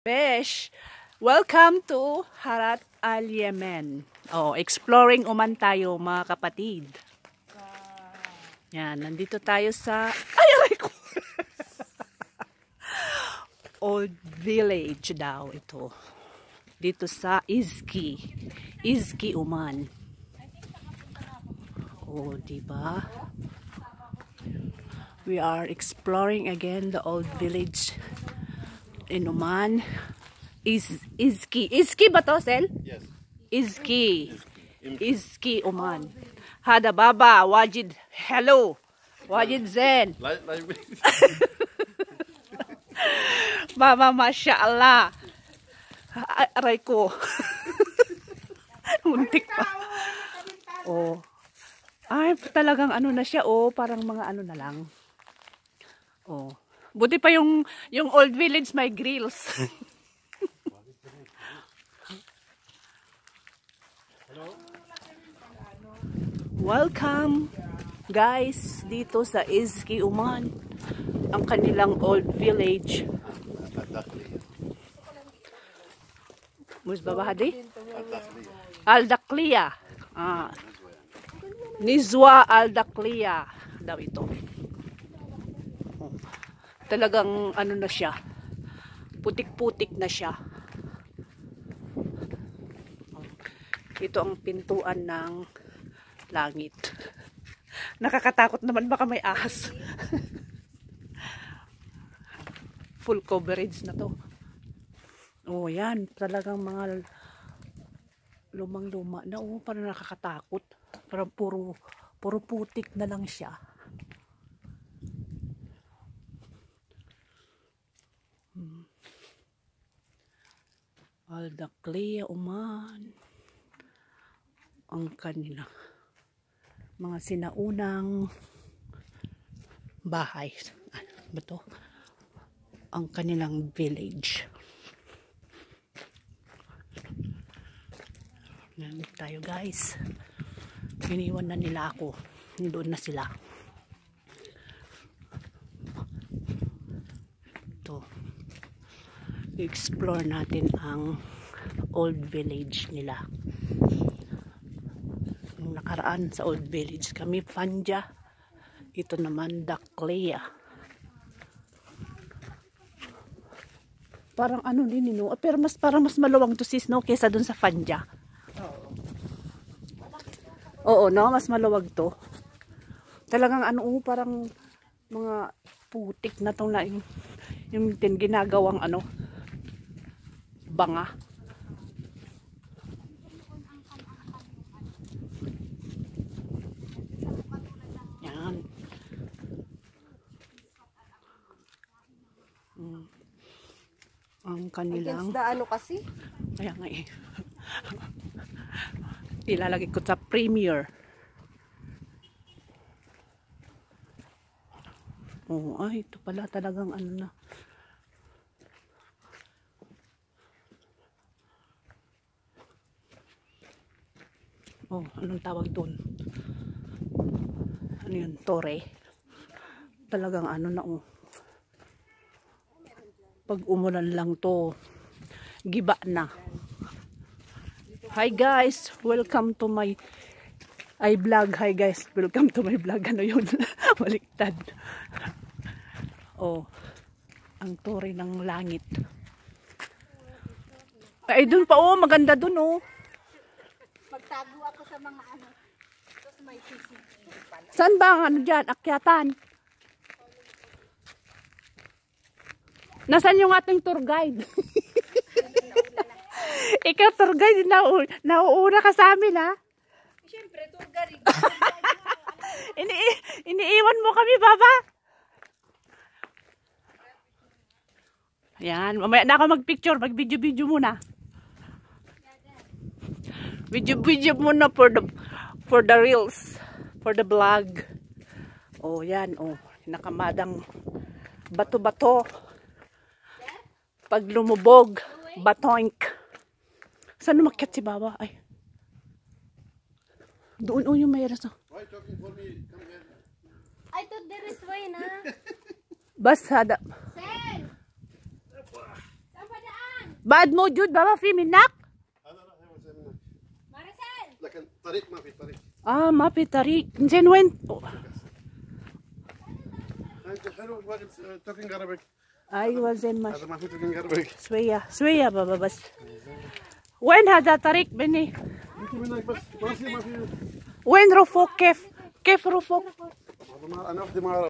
Besh, welcome to Harat Al Yemen. Oh, exploring Oman tayo mga kapatid. Yan, nandito tayo sa aray ko. Old village daw ito. Dito sa Izki, Oman. Oh, diba? We are exploring again the old village in Oman. Izki ba to, Sel? Yes. Izki, Oman. Hada baba, wajid, hello. Wajid zen. Baba, masya Allah. Aray ko. Muntik pa. Oh. Ay, talagang ano na siya, oh. Parang mga ano na lang. Oh. Buti pa yung old village may grills. Welcome guys dito sa Izki, Oman. Ang kanilang old village. Musbabahadi? Al-Dakhliya. Nizwa Al-Dakhliya daw ito. Talagang ano na siya, putik-putik na siya. Ito ang pintuan ng langit. Nakakatakot naman, baka may ahas. Full coverage na to. Oh, yan, talagang mga lumang-luma na. Oh, parang nakakatakot. Parang puro putik na lang siya. Al-Dakhliya, Oman. Ang kanila mga sinaunang bahay. Ano ba to? Ang kanilang village. Nandito tayo guys. Iniwan na nila ako. Doon na sila. Ito. I-explore natin ang old village nila. Nung nakaraan sa old village kami, Fanja. Ito naman, Dakhliya. Parang ano din, no? Pero parang mas maluwang to sis, no? Kesa dun sa Fanja. Oo, no? Mas maluwag to. Talagang ano, parang mga putik na tong na yung ginagawang ano, banga. Yan. Ang kanilang against the ano kasi? kaya nga eh. Ilalagay ko sa premiere. Oh, ay, ito pala talagang ano na. Oh, anong tawag doon? Ano yun? Tore. Talagang ano na, oh. Pag umulan lang to, giba na. Hi guys, welcome to my vlog. Hi guys, welcome to my vlog. Ano yun? Baliktad. Oh, ang tore ng langit. Ay, dun pa, oh, maganda dun, oh. Magtago ako sa mga ano. Tapos may CCTV pala. Saan ba ang ano dyan? Akyatan? Nasaan yung ating tour guide? Ikaw tour guide, nauuna ka sa amin, ha? Siyempre, tour guide. Iniiwan mo kami, Baba. Yan, mamaya na ako mag-picture, mag-video muna. Video muna for the reels, for the vlog. Oh, yan, oh, nakamadang bato-bato. Pag lumubog, batoink. Saan umakyat si Baba? Ay. Doon, oh, yung mayroon sa. Why talking for me? Come here. I thought there is way na. Bas, hada. Sen! Saan pa daan? بعد موجود بابا في منك؟ هذا راح يوزع منك. Maricel! لكن طريق ما في طريق. ما في طريق. زين وين؟ انت حلو توكينج عربيك. ايوه زين ماشي. هذا ما في توكينج عربيك. شوية بابا بس. وين هذا طريق بني؟ انت منك بس ما في وين رفوق؟ كيف رفوق؟ انا وحدي ما اعرف.